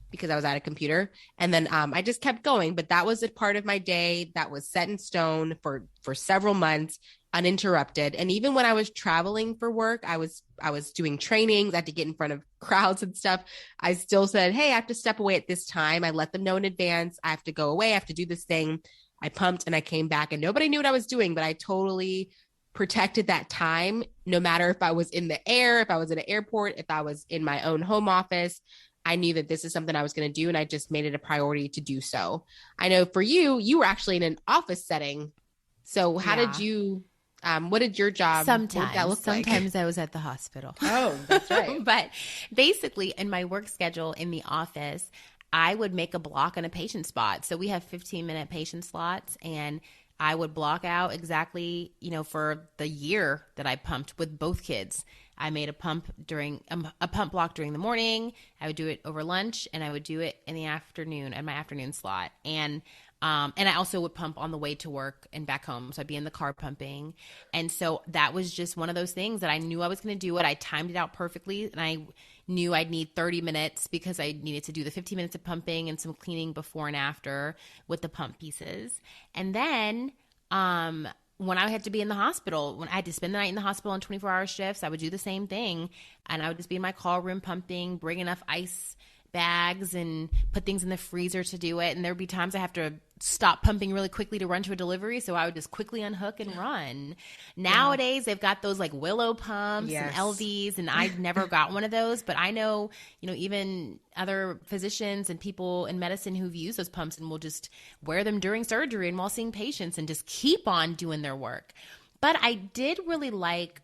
Speaker 1: because I was at a computer. And then I just kept going. But that was a part of my day that was set in stone for several months, uninterrupted. And even when I was traveling for work, I was doing trainings. I had to get in front of crowds and stuff. I still said, hey, I have to step away at this time. I let them know in advance. I have to go away. I have to do this thing. I pumped and I came back and nobody knew what I was doing, but I totally protected that time, no matter if I was in the air, if I was at an airport, if I was in my own home office. I knew that this is something I was going to do, and I just made it a priority to do so. I know for you, you were actually in an office setting. So how did you, what did your job, what did that look like?
Speaker 2: Sometimes I was at the hospital.
Speaker 1: Oh, that's right.
Speaker 2: But basically, in my work schedule in the office, I would make a block on a patient spot. So we have 15-minute patient slots, and I would block out exactly, for the year that I pumped with both kids. I made a pump block during the morning. I would do it over lunch, and I would do it in the afternoon at my afternoon slot. And I also would pump on the way to work and back home. So I'd be in the car pumping. And so that was just one of those things that I knew I was going to do it. I timed it out perfectly, and I knew I'd need 30 minutes because I needed to do the 15 minutes of pumping and some cleaning before and after with the pump pieces. And then when I had to be in the hospital, when I had to spend the night in the hospital on 24-hour shifts, I would do the same thing. And I would just be in my call room pumping, bring enough ice bags and put things in the freezer to do it. And there'd be times I have to stop pumping really quickly to run to a delivery. So I would just quickly unhook and run. Nowadays, they've got those like Willow pumps and LVs, and I never got one of those. But I know, even other physicians and people in medicine who've used those pumps and will just wear them during surgery and while seeing patients and just keep on doing their work. But I did really like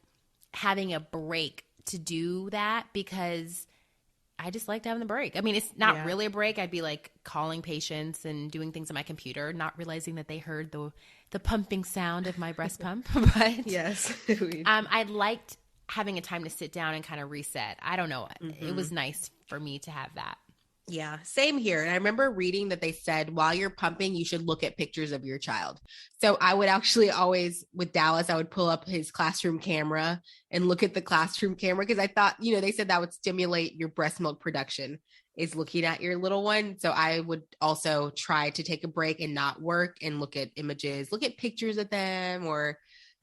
Speaker 2: having a break to do that because I just liked having the break. I mean, it's not really a break. I'd be like calling patients and doing things on my computer, not realizing that they heard the pumping sound of my breast pump. But
Speaker 1: yes,
Speaker 2: I liked having a time to sit down and kind of reset. I don't know. It was nice for me to have that.
Speaker 1: Yeah, same here. And I remember reading that they said while you're pumping, you should look at pictures of your child. So I would actually always, with Dallas, I would pull up his classroom camera and look at the classroom camera because I thought, they said that would stimulate your breast milk production is looking at your little one. So I would also try to take a break and not work and look at images, look at pictures of them or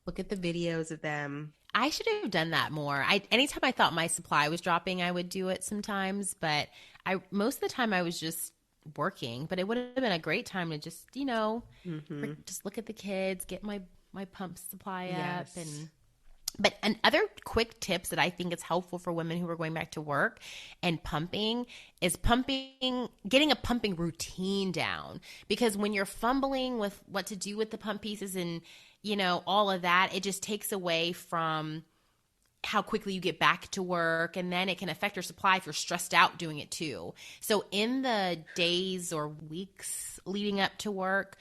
Speaker 1: look at the videos of them.
Speaker 2: I should have done that more. Anytime I thought my supply was dropping, I would do it sometimes, but most of the time I was just working, but it would have been a great time to just, just look at the kids, get my pump supply up. But other quick tips that I think is helpful for women who are going back to work and pumping is getting a pumping routine down. Because when you're fumbling with what to do with the pump pieces and, all of that, it just takes away from how quickly you get back to work, and then it can affect your supply if you're stressed out doing it too. So in the days or weeks leading up to work,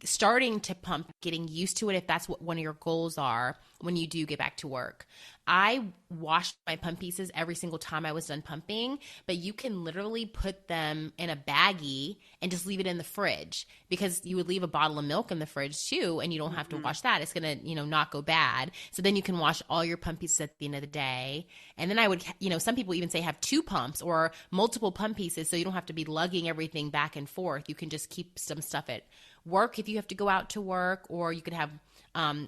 Speaker 2: starting to pump, getting used to it if that's what one of your goals are when you do get back to work. I washed my pump pieces every single time I was done pumping, but you can literally put them in a baggie and just leave it in the fridge, because you would leave a bottle of milk in the fridge too, and you don't have to wash that. It's going to, not go bad. So then you can wash all your pump pieces at the end of the day. And then I would, some people even say have 2 pumps or multiple pump pieces, so you don't have to be lugging everything back and forth. You can just keep some stuff at work if you have to go out to work, or you could have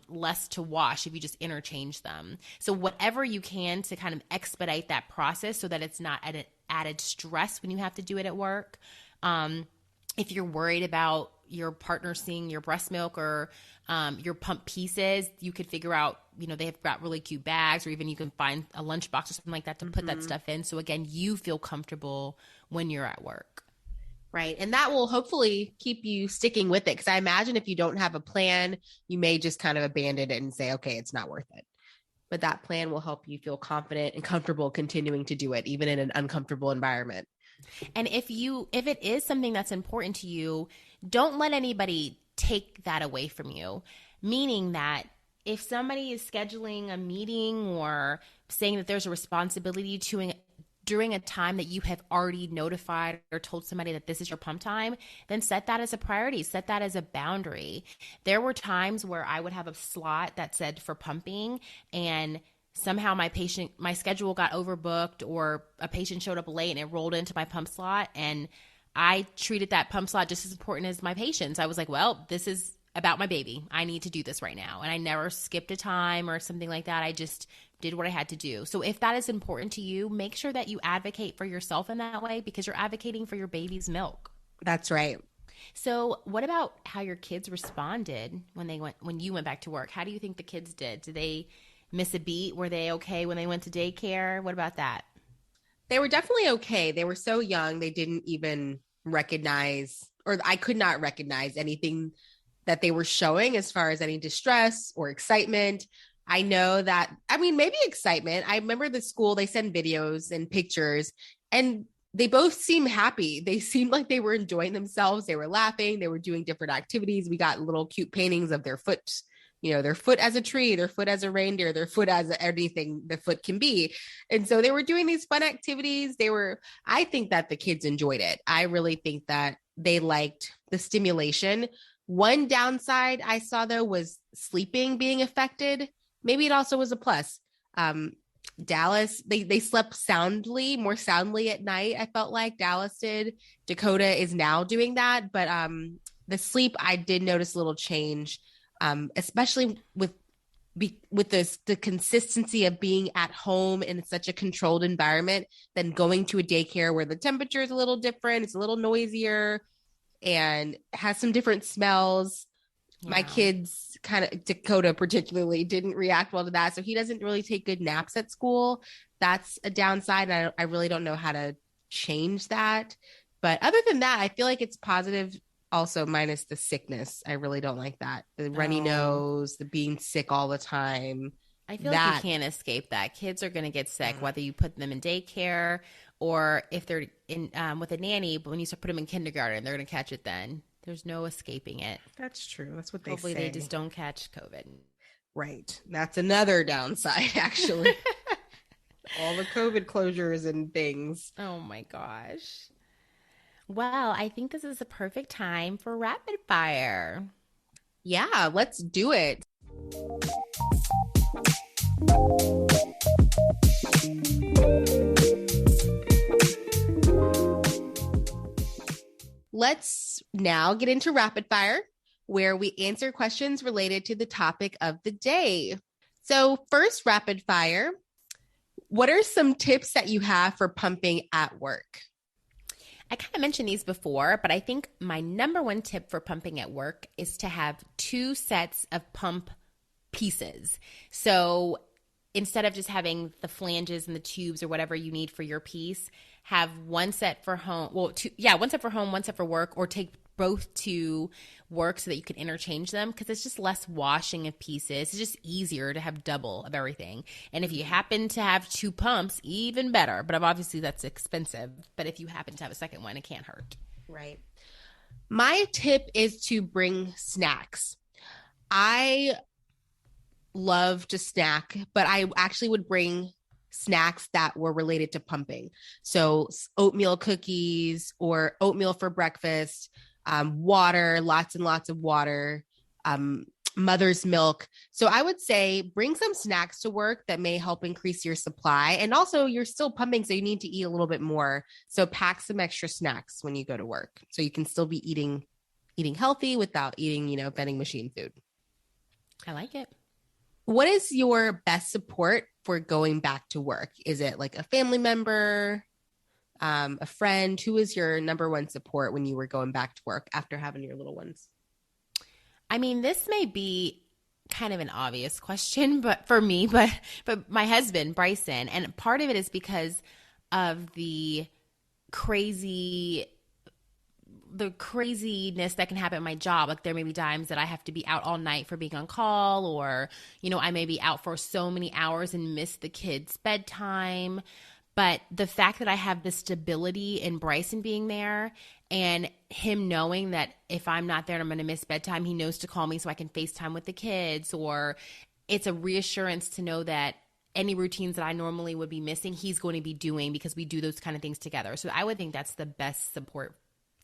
Speaker 2: less to wash if you just interchange them. So whatever you can to kind of expedite that process so that it's not added stress when you have to do it at work. If you're worried about your partner seeing your breast milk or your pump pieces, you could figure out, they've got really cute bags, or even you can find a lunchbox or something like that to put that stuff in. So again, you feel comfortable when you're at work.
Speaker 1: Right. And that will hopefully keep you sticking with it. Because I imagine if you don't have a plan, you may just kind of abandon it and say, okay, it's not worth it. But that plan will help you feel confident and comfortable continuing to do it, even in an uncomfortable environment.
Speaker 2: And if it is something that's important to you, don't let anybody take that away from you. Meaning that if somebody is scheduling a meeting or saying that there's a responsibility to during a time that you have already notified or told somebody that this is your pump time, then set that as a priority, set that as a boundary. There were times where I would have a slot that said for pumping, and somehow my schedule got overbooked, or a patient showed up late and it rolled into my pump slot, and I treated that pump slot just as important as my patients. I was like, well, this is about my baby. I need to do this right now. And I never skipped a time or something like that. I just did what I had to do. So if that is important to you, make sure that you advocate for yourself in that way, because you're advocating for your baby's milk.
Speaker 1: That's right.
Speaker 2: So what about how your kids responded when you went back to work? How do you think the kids did? Did they miss a beat? Were they okay when they went to daycare? What about that?
Speaker 1: They were definitely okay. They were so young, they didn't even recognize, or I could not recognize anything that they were showing as far as any distress or excitement. I know that, maybe excitement. I remember the school, they send videos and pictures, and they both seemed happy. They seemed like they were enjoying themselves. They were laughing. They were doing different activities. We got little cute paintings of their foot, their foot as a tree, their foot as a reindeer, their foot as anything the foot can be. And so they were doing these fun activities. I think that the kids enjoyed it. I really think that they liked the stimulation. One downside I saw, though, was sleeping being affected. Maybe it also was a plus. Dallas, they slept more soundly at night. I felt like Dallas did. Dakota is now doing that. But the sleep, I did notice a little change, especially with the consistency of being at home in such a controlled environment than going to a daycare where the temperature is a little different. It's a little noisier and has some different smells. Yeah. My kids, Dakota particularly, didn't react well to that. So he doesn't really take good naps at school. That's a downside. I really don't know how to change that. But other than that, I feel like it's positive also, minus the sickness. I really don't like that. The runny nose, the being sick all the time.
Speaker 2: I feel like you can't escape that. Kids are going to get sick, whether you put them in daycare or if they're in with a nanny. But when you put them in kindergarten, they're going to catch it then. There's no escaping it.
Speaker 1: That's true. That's what they
Speaker 2: Hopefully
Speaker 1: say.
Speaker 2: They just don't catch COVID.
Speaker 1: Right. That's another downside, actually. All the COVID closures and things.
Speaker 2: Oh, my gosh. Well, I think this is a perfect time for rapid fire.
Speaker 1: Yeah, let's do it. Let's now get into rapid fire, where we answer questions related to the topic of the day. So first, rapid fire, what are some tips that you have for pumping at work?
Speaker 2: I kind of mentioned these before, but I think my number one tip for pumping at work is to have 2 sets of pump pieces. So instead of just having the flanges and the tubes or whatever you need for your piece, have one set for home. Well, one set for home, one set for work, or take both to work so that you can interchange them, because it's just less washing of pieces. It's just easier to have double of everything. And if you happen to have 2 pumps, even better. But obviously that's expensive. But if you happen to have a second one, it can't hurt.
Speaker 1: Right. My tip is to bring snacks. I love to snack, but I actually would bring snacks that were related to pumping. So oatmeal cookies or oatmeal for breakfast, water, lots and lots of water, um, mother's milk. So I would say bring some snacks to work that may help increase your supply. And also, you're still pumping, so you need to eat a little bit more. So pack some extra snacks when you go to work, so you can still be eating healthy without eating, vending machine food.
Speaker 2: I like it.
Speaker 1: What is your best support for going back to work? Is it like a family member, a friend? Who is your number one support when you were going back to work after having your little ones?
Speaker 2: I mean, this may be kind of an obvious question, but for me, but my husband, Bryson, and part of it is because of crazy the craziness that can happen at my job. Like there may be times that I have to be out all night for being on call, or, I may be out for so many hours and miss the kids' bedtime. But the fact that I have the stability in Bryson being there and him knowing that if I'm not there and I'm going to miss bedtime, he knows to call me so I can FaceTime with the kids, or it's a reassurance to know that any routines that I normally would be missing, he's going to be doing because we do those kind of things together. So I would think that's the best support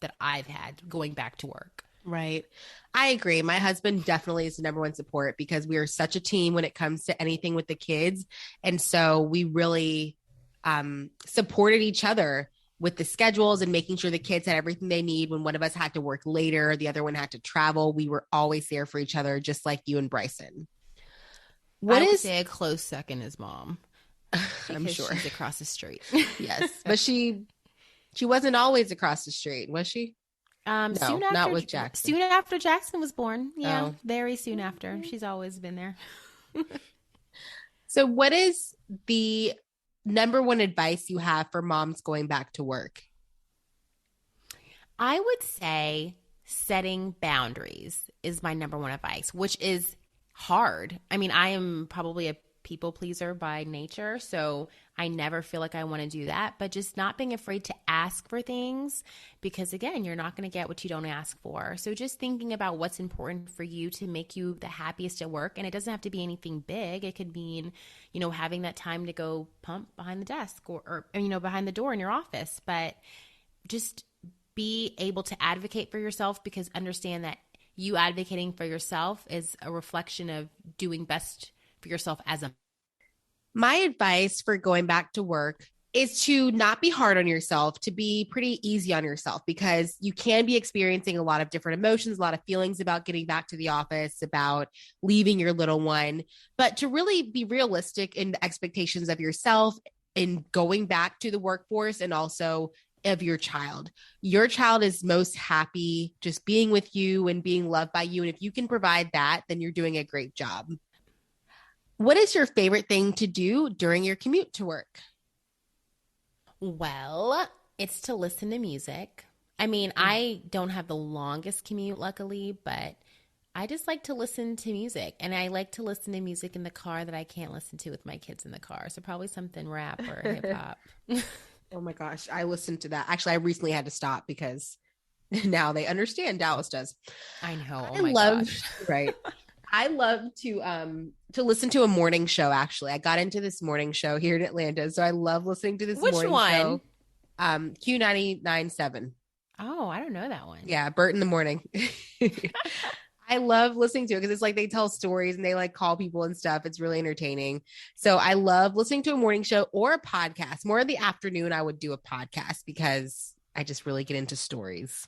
Speaker 2: that I've had going back to work.
Speaker 1: Right. I agree. My husband definitely is the number one support because we are such a team when it comes to anything with the kids. And so we really supported each other with the schedules and making sure the kids had everything they need. When one of us had to work later, the other one had to travel, we were always there for each other, just like you and Bryson.
Speaker 2: I would say a close second is mom.
Speaker 1: I'm sure
Speaker 2: she's across the street.
Speaker 1: Yes, but she wasn't always across the street, was she? No,
Speaker 2: soon after,
Speaker 1: not with Jackson.
Speaker 2: Soon after Jackson was born. Yeah,
Speaker 1: Oh.
Speaker 2: very soon after. She's always been there.
Speaker 1: So what is the number one advice you have for moms going back to work?
Speaker 2: I would say setting boundaries is my number one advice, which is hard. I mean, I am probably a people pleaser by nature, so I never feel like I want to do that, but just not being afraid to ask for things, because again, you're not going to get what you don't ask for. So just thinking about what's important for you to make you the happiest at work. And it doesn't have to be anything big. It could mean, having that time to go pump behind the desk or behind the door in your office, but just be able to advocate for yourself, because understand that you advocating for yourself is a reflection of doing best for yourself as a.
Speaker 1: My advice for going back to work is to not be hard on yourself, to be pretty easy on yourself, because you can be experiencing a lot of different emotions, a lot of feelings about getting back to the office, about leaving your little one, but to really be realistic in the expectations of yourself in going back to the workforce, and also of your child. Your child is most happy just being with you and being loved by you. And if you can provide that, then you're doing a great job. What is your favorite thing to do during your commute to work?
Speaker 2: Well, it's to listen to music. I mean, I don't have the longest commute, luckily, but I just like to listen to music. And I like to listen to music in the car that I can't listen to with my kids in the car. So probably something rap or hip hop.
Speaker 1: Oh my gosh, I listened to that. Actually, I recently had to stop because now they understand. Dallas does.
Speaker 2: I know. Oh
Speaker 1: I
Speaker 2: my
Speaker 1: love,
Speaker 2: gosh.
Speaker 1: right. I love to listen to a morning show. Actually, I got into this morning show here in Atlanta, so I love listening to this
Speaker 2: Which
Speaker 1: morning
Speaker 2: one?
Speaker 1: show. Q99.7.
Speaker 2: Oh, I don't know that one.
Speaker 1: Yeah, Bert in the morning. I love listening to it because it's like they tell stories and they like call people and stuff. It's really entertaining. So I love listening to a morning show or a podcast. More in the afternoon, I would do a podcast because I just really get into stories.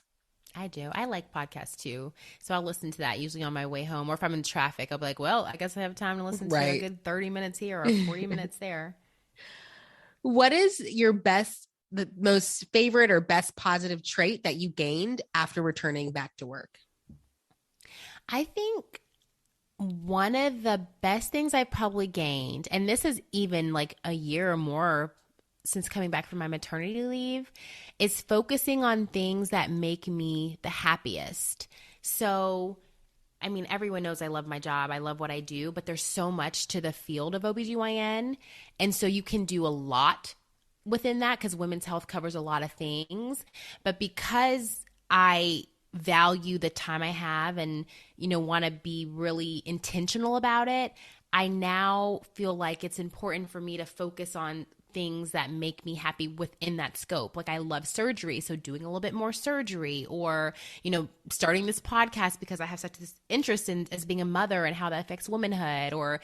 Speaker 2: I do. I like podcasts too. So I'll listen to that usually on my way home, or if I'm in traffic, I'll be like, well, I guess I have time to listen to a good 30 minutes here or 40 minutes there.
Speaker 1: What is the most favorite or best positive trait that you gained after returning back to work?
Speaker 2: I think one of the best things I probably gained, and this is even like a year or more since coming back from my maternity leave, is focusing on things that make me the happiest. So, I mean, everyone knows I love my job. I love what I do, but there's so much to the field of OBGYN. And so you can do a lot within that because women's health covers a lot of things. But because I value the time I have and, want to be really intentional about it, I now feel like it's important for me to focus on things that make me happy within that scope. Like I love surgery, so doing a little bit more surgery, or, starting this podcast because I have such this interest in as being a mother and how that affects womanhood, or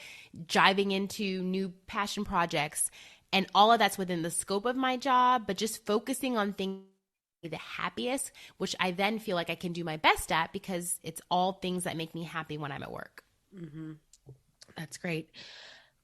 Speaker 2: diving into new passion projects. And all of that's within the scope of my job, but just focusing on things the happiest, which I then feel like I can do my best at because it's all things that make me happy when I'm at work.
Speaker 1: Mm-hmm. That's great.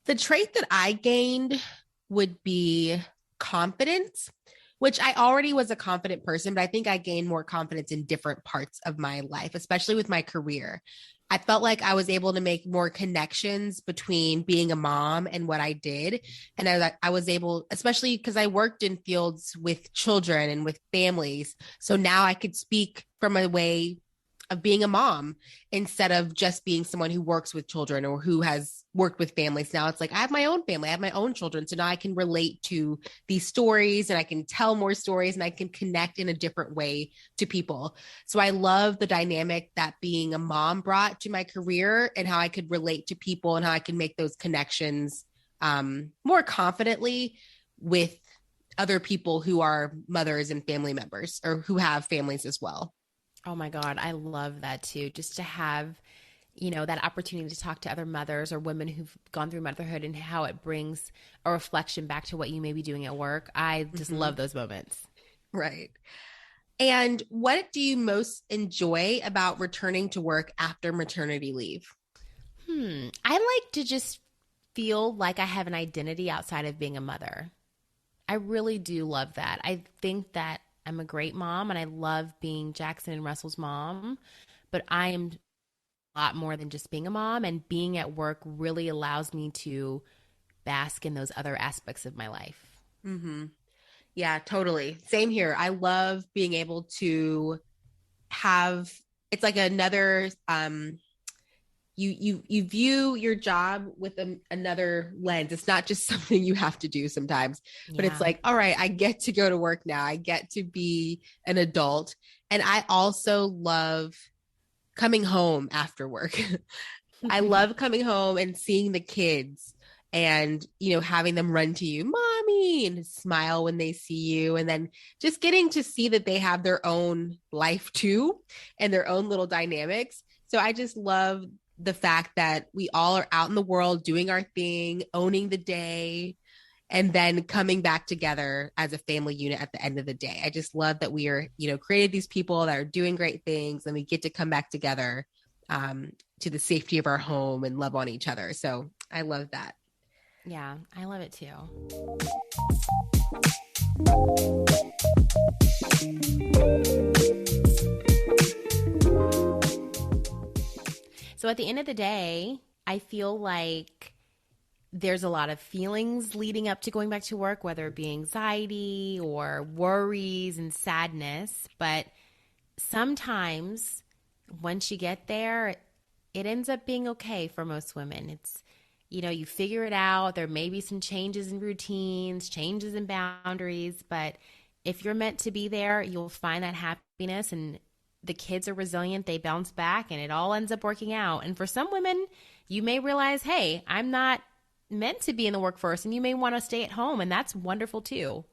Speaker 1: The trait that I gained would be confidence, which I already was a confident person, but I think I gained more confidence in different parts of my life, especially with my career. I felt like I was able to make more connections between being a mom and what I did. And I was able, especially because I worked in fields with children and with families. So now I could speak from a way of being a mom instead of just being someone who works with children or who has worked with families. Now it's like, I have my own family, I have my own children. So now I can relate to these stories and I can tell more stories and I can connect in a different way to people. So I love the dynamic that being a mom brought to my career and how I could relate to people and how I can make those connections more confidently with other people who are mothers and family members or who have families as well.
Speaker 2: Oh my God, I love that too. Just to have, that opportunity to talk to other mothers or women who've gone through motherhood and how it brings a reflection back to what you may be doing at work. I just love those moments.
Speaker 1: Right. And what do you most enjoy about returning to work after maternity leave?
Speaker 2: I like to just feel like I have an identity outside of being a mother. I really do love that. I think that I'm a great mom and I love being Jackson and Russell's mom, but I am a lot more than just being a mom, and being at work really allows me to bask in those other aspects of my life.
Speaker 1: Mm-hmm. Yeah, totally. Same here. I love being able to have, it's like another, you view your job with another lens. It's not just something you have to do sometimes, but it's
Speaker 2: Yeah.
Speaker 1: like, all right, I get to go to work now. I get to be an adult. And I also love coming home after work. I love coming home and seeing the kids and, having them run to you, mommy, and smile when they see you. And then just getting to see that they have their own life too and their own little dynamics. So I just love the fact that we all are out in the world doing our thing, owning the day, and then coming back together as a family unit at the end of the day. I just love that we are, created these people that are doing great things and we get to come back together to the safety of our home and love on each other. So I love that.
Speaker 2: Yeah, I love it too. So at the end of the day, I feel like there's a lot of feelings leading up to going back to work, whether it be anxiety or worries and sadness. But sometimes once you get there, it ends up being okay for most women. It's, you figure it out. There may be some changes in routines, changes in boundaries, but if you're meant to be there, you'll find that happiness, and the kids are resilient. They bounce back and it all ends up working out. And for some women, you may realize, hey, I'm not meant to be in the workforce, and you may want to stay at home, and that's wonderful too.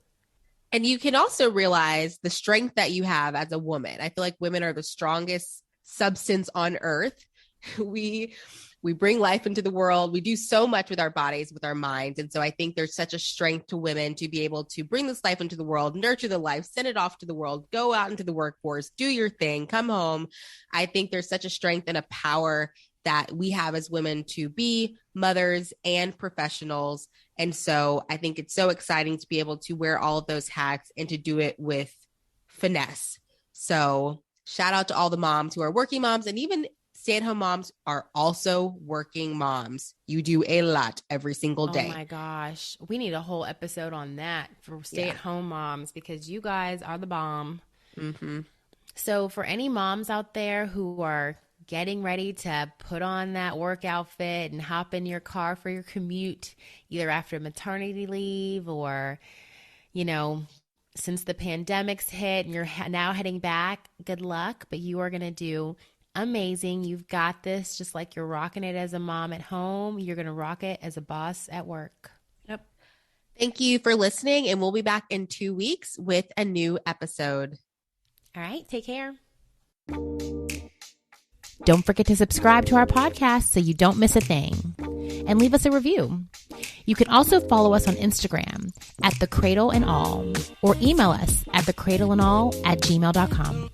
Speaker 1: And you can also realize the strength that you have as a woman. I feel like women are the strongest substance on earth. We bring life into the world. We do so much with our bodies, with our minds. And so I think there's such a strength to women to be able to bring this life into the world, nurture the life, send it off to the world, go out into the workforce, do your thing, come home. I think there's such a strength and a power that we have as women to be mothers and professionals. And so I think it's so exciting to be able to wear all of those hats and to do it with finesse. So shout out to all the moms who are working moms, and even stay-at-home moms are also working moms. You do a lot every single day.
Speaker 2: Oh my gosh. We need a whole episode on that for stay-at-home moms, because you guys are the bomb.
Speaker 1: Mm-hmm.
Speaker 2: So for any moms out there who are getting ready to put on that work outfit and hop in your car for your commute, either after maternity leave or, since the pandemic's hit and you're now heading back, good luck, but you are going to do amazing. You've got this. Just like you're rocking it as a mom at home, you're going to rock it as a boss at work.
Speaker 1: Yep. Thank you for listening, and we'll be back in 2 weeks with a new episode.
Speaker 2: All right, take care. Don't forget to subscribe to our podcast so you don't miss a thing, and leave us a review. You can also follow us on Instagram at the Cradle and All, or email us at thecradleandall@gmail.com.